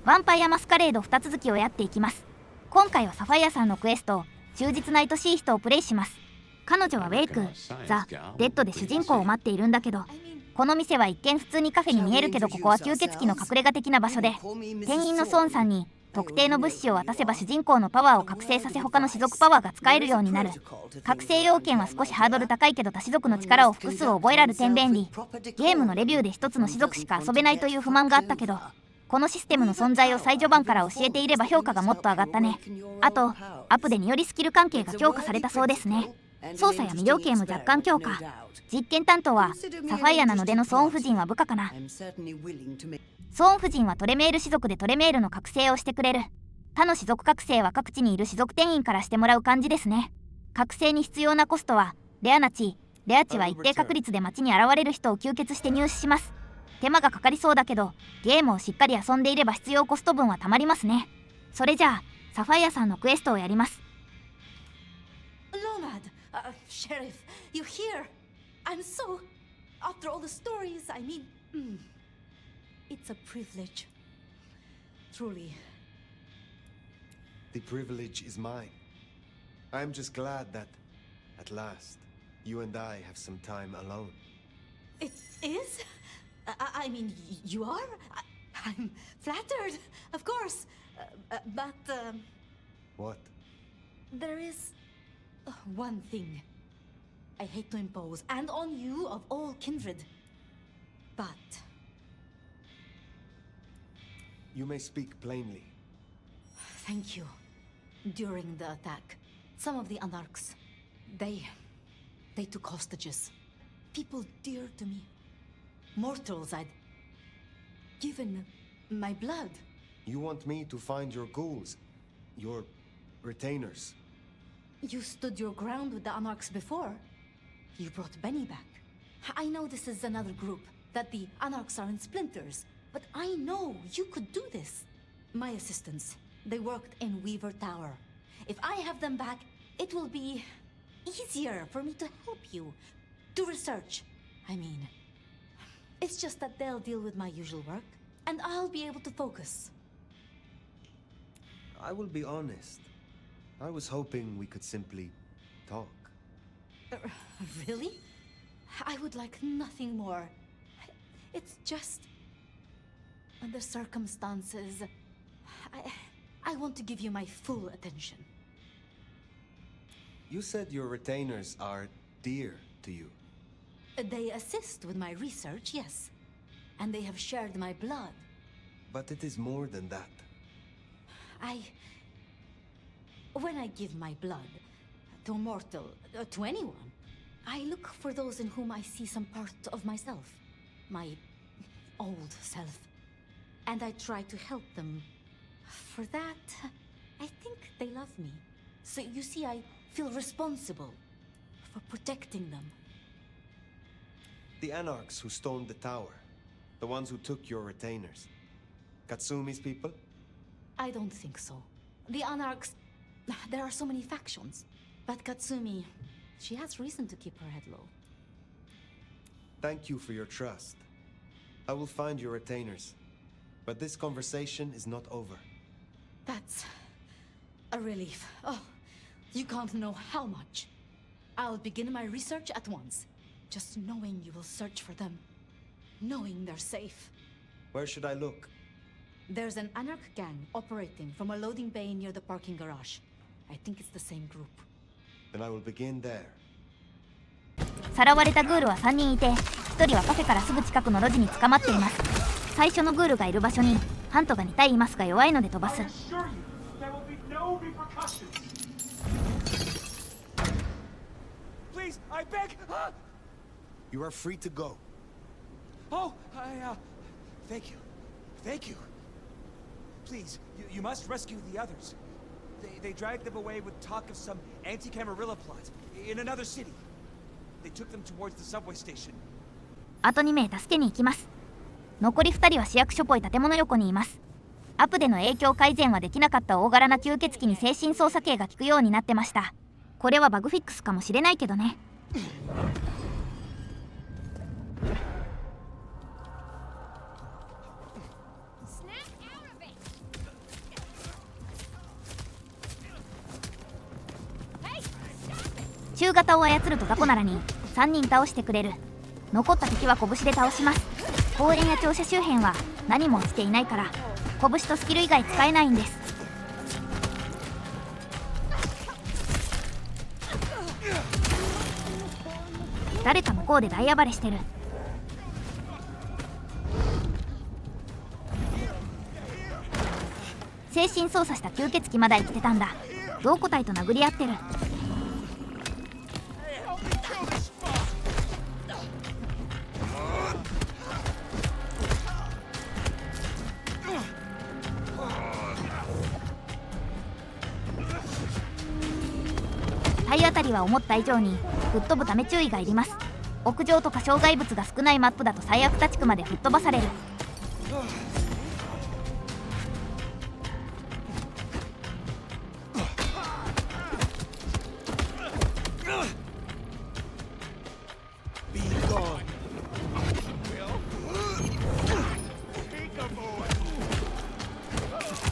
ヴァンパイアマスカレード2続きをやっていきます。今回はサファイアさんのクエスト、忠実な愛しい人をプレイします。彼女はウェイク、ザ・デッドで主人公を待っているんだけど、この店は一見普通にカフェに見えるけど、ここは吸血鬼の隠れ家的な場所で、店員のソーンさんに特定の物資を渡せば主人公のパワーを覚醒させ、他の種族パワーが使えるようになる。覚醒要件は少しハードル高いけど、多種族の力を複数覚えられる点便利。ゲームのレビューで一つの種族しか遊べないという不満があったけど、このシステムの存在を最序盤から教えていれば評価がもっと上がったね。あとアップでによりスキル関係が強化されたそうですね。操作や魅了系も若干強化。実験担当はサファイアなのでのソーン夫人は部下かな。ソーン夫人はトレメール種族でトレメールの覚醒をしてくれる。他の種族覚醒は各地にいる種族店員からしてもらう感じですね。覚醒に必要なコストはレア値は一定確率で街に現れる人を吸血して入手します。手間がかかりそうだけど、ゲームをしっかり遊んでいれば必要コスト分はたまりますね。それじゃあサファイアさんのクエストをやります。Sheriff, you here? I'm so... After all the stories, I mean... It's a privilege. Truly. The privilege is mine. I'm just glad that, at last, you and I have some time alone. It is? I mean, you are? I'm flattered, of course. But... What? There is... one thing I hate to impose, and on you of all kindred. But... You may speak plainly. Thank you. During the attack, some of the anarchs, they took hostages. People dear to me. Mortals I'd given my blood. You want me to find your ghouls, your retainers? You stood your ground with the Anarchs before. You brought Benny back. I know this is another group, that the Anarchs are in splinters, but I know you could do this. My assistants, they worked in Weaver Tower. If I have them back, it will be easier for me to help you. Do research. I mean, it's just that they'll deal with my usual work, and I'll be able to focus. I will be honest. I was hoping we could simply talk. Really? I would like nothing more. It's just... the circumstances... I want to give you my full attention. You said your retainers are dear to you. They assist with my research, yes. And they have shared my blood. But it is more than that. When I give my blood to a mortal, to anyone, I look for those in whom I see some part of myself. My old self. And I try to help them. For that, I think they love me. So you see, I feel responsible for protecting them. The Anarchs who stormed the tower. The ones who took your retainers. Katsumi's people? I don't think so. The Anarchs... There are so many factions. But Katsumi, she has reason to keep her head low. Thank you for your trust. I will find your retainers. But this conversation is not over. That's a relief. Oh, you can't know how much. I'll begin my research at once. Just knowing you will search for them. Knowing they're safe. Where should I look? There's an Anarch gang operating from a loading bay near the parking garage. I think it's the same group. Then I will begin there. さらわれたグールは3人いて、1人はカフェからすぐ近くの路地に捕まっています。最初のグールがいる場所にハントが2体いますが弱いので飛ばす。Please, I beg. You are free to go. Oh, thank you. Thank you. Please, you must rescue the others. They dragged them away with talk of some anti-Camarilla plot in another city. They took them towards the subway station. あと2名助けに行きます。残り2人は市役所っぽい建物横にいます。アプでの影響改善はできなかった大柄な吸血鬼に精神操作系が効くようになってました。これはバグフィックスかもしれないけどね。中型を操ると雑魚ならに3人倒してくれる。残った敵は拳で倒します。公園や庁舎周辺は何も落ちていないから拳とスキル以外使えないんです。誰か向こうで大暴れしてる。精神操作した吸血鬼まだ生きてたんだ。同個体と殴り合ってる。体当たりは思った以上に吹っ飛ぶため注意がいります。屋上とか障害物が少ないマップだと最悪他地区まで吹っ飛ばされる。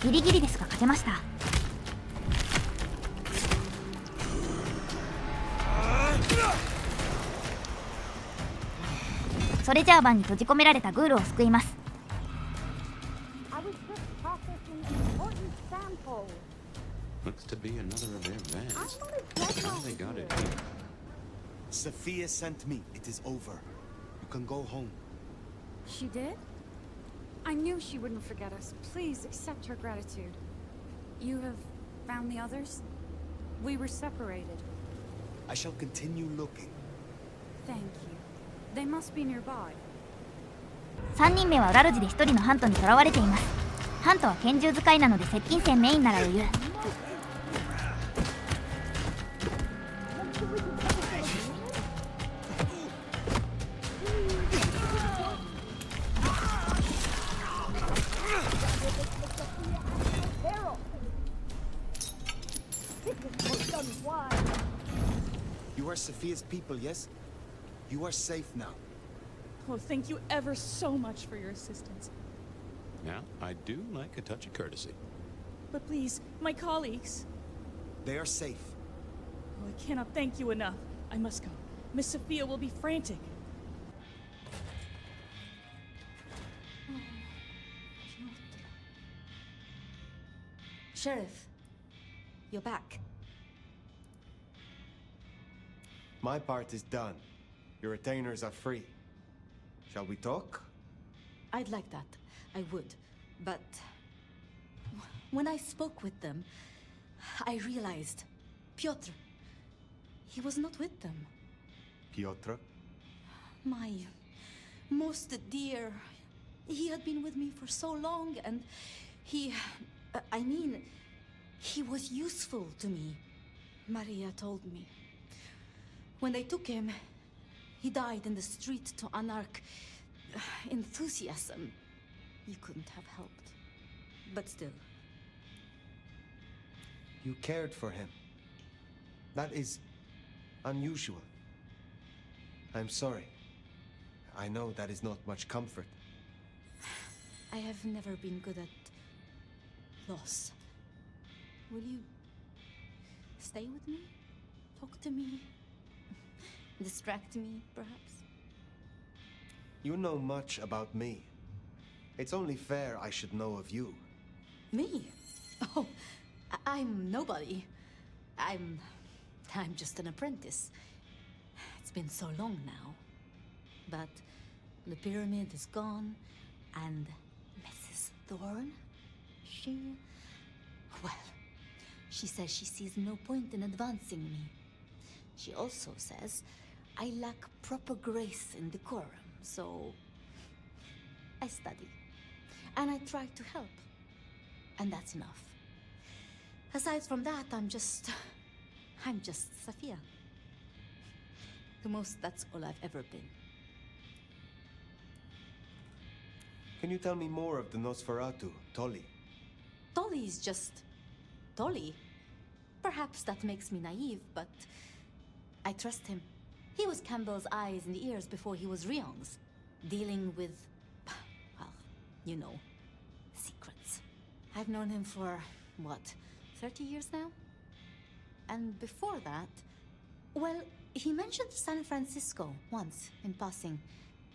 ギリギリですが勝てました。それじゃあ盤に閉じ込められたグールを救います。Sophia sent me. It is over. You can go home. She did? I knew she wouldn't forget us. Please accept her gratitude. You have found the others? We were separated. I shall continue looking. Thank you. They must be nearby. 3人目は裏路地で1人のハントに囚われています。ハントは拳銃使いなので接近戦メインなら余裕。You are Sophia's people, yes? You are safe now. Oh, thank you ever so much for your assistance. Now, I do like a touch of courtesy. But please, my colleagues. They are safe. Oh, I cannot thank you enough. I must go. Miss Sophia will be frantic. Sheriff, you're back. My part is done. Your retainers are free. Shall we talk? I'd like that. I would. But when I spoke with them, I realized Piotr, he was not with them. Piotr? My most dear. He had been with me for so long, and he was useful to me. Maria told me. When they took him, he died in the street to anarch enthusiasm. You couldn't have helped. But still. You cared for him. That is unusual. I'm sorry. I know that is not much comfort. I have never been good at loss. Will you stay with me? Talk to me? Distract me, perhaps? You know much about me. It's only fair I should know of you. Me? Oh, I'm nobody. I'm just an apprentice. It's been so long now. But the pyramid is gone, and Mrs. Thorne, well, she says she sees no point in advancing me. She also says I lack proper grace and decorum, so I study. And I try to help. And that's enough. Aside from that, I'm just Sophia. The most, that's all I've ever been. Can you tell me more of the Nosferatu, Tolly? Tolly is just Tolly. Perhaps that makes me naive, but I trust him. He was Campbell's eyes and ears before he was Rion's, dealing with, well, you know, secrets. I've known him for, what, 30 years now? And before that, Well, he mentioned San Francisco once in passing.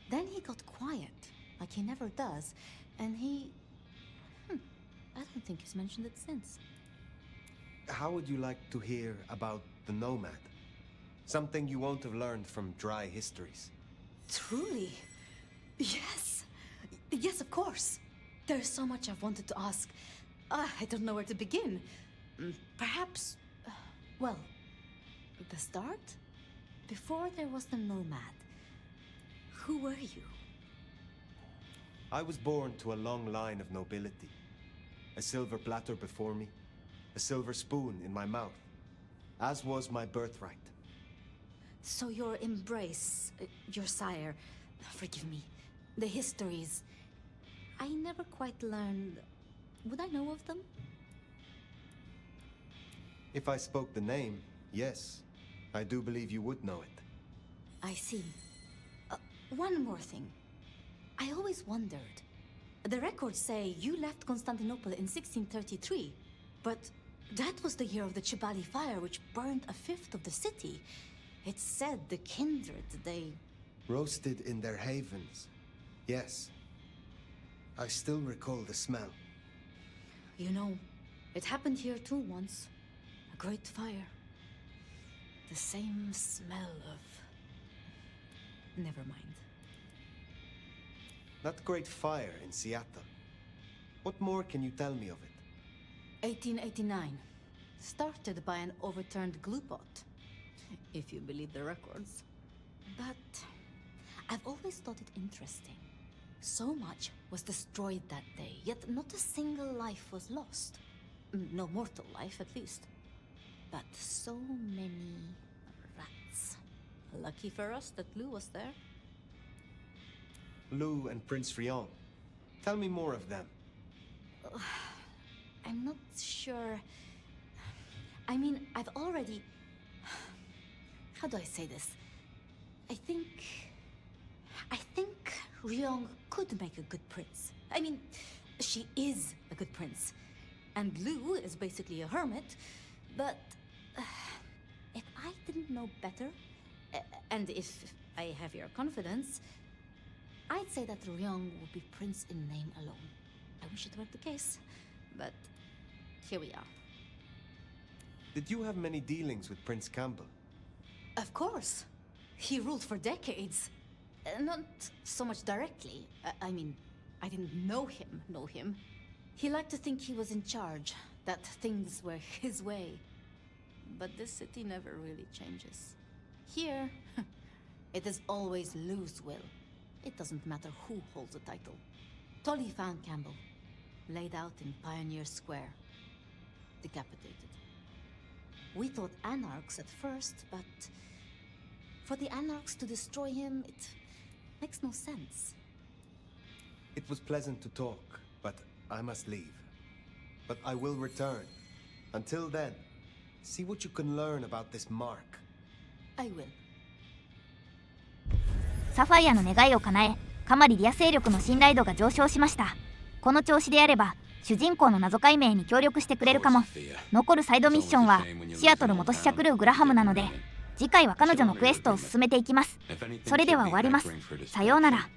Then he got quiet, like he never does, and he... I don't think he's mentioned it since. How would you like to hear about the Nomad? Something you won't have learned from dry histories. Truly? Yes. Yes, of course. There's so much I've wanted to ask. I don't know where to begin. Perhaps... well, the start? Before there was the Nomad. Who were you? I was born to a long line of nobility. A silver platter before me, a silver spoon in my mouth, as was my birthright. So your embrace, your sire, forgive me, the histories, I never quite learned. Would I know of them? If I spoke the name, yes, I do believe you would know it. I see. One more thing. I always wondered. The records say you left Constantinople in 1633, but that was the year of the Chibali fire, which burned a fifth of the city. It said the kindred, they... Roasted in their havens. Yes. I still recall the smell. You know, it happened here too once. A great fire. The same smell of... Never mind. That great fire in Seattle. What more can you tell me of it? 1889. Started by an overturned glue pot. If you believe the records. But I've always thought it interesting. So much was destroyed that day, yet not a single life was lost. No mortal life, at least. But so many rats. Lucky for us that Lou was there. Lou and Prince Rion. Tell me more of them. I'm not sure. I mean, I've already... How do I say this? I think Ryong could make a good prince. I mean, she is a good prince. And Lou is basically a hermit. But if I didn't know better, and if I have your confidence, I'd say that Ryong would be prince in name alone. I wish it weren't the case, but here we are. Did you have many dealings with Prince Campbell? Of course. He ruled for decades. Not so much directly. I mean, I didn't know him. He liked to think he was in charge, that things were his way. But this city never really changes. Here, it is always Lou's will. It doesn't matter who holds the title. Tolly found Campbell, laid out in Pioneer Square, decapitated. We thought anarchs at first, but for the anarchs to destroy him, it makes no sense. It was pleasant to talk, but I must leave. But I will return. Until then, see what you can learn about this mark. I will. サファイアの願いを叶え、カマリリア勢力の信頼度が上昇しました。この調子であれば、主人公の謎解明に協力してくれるかも。残るサイドミッションはシアトル元子者クルーグラハムなので、次回は彼女のクエストを進めていきます。それでは終わります。さようなら。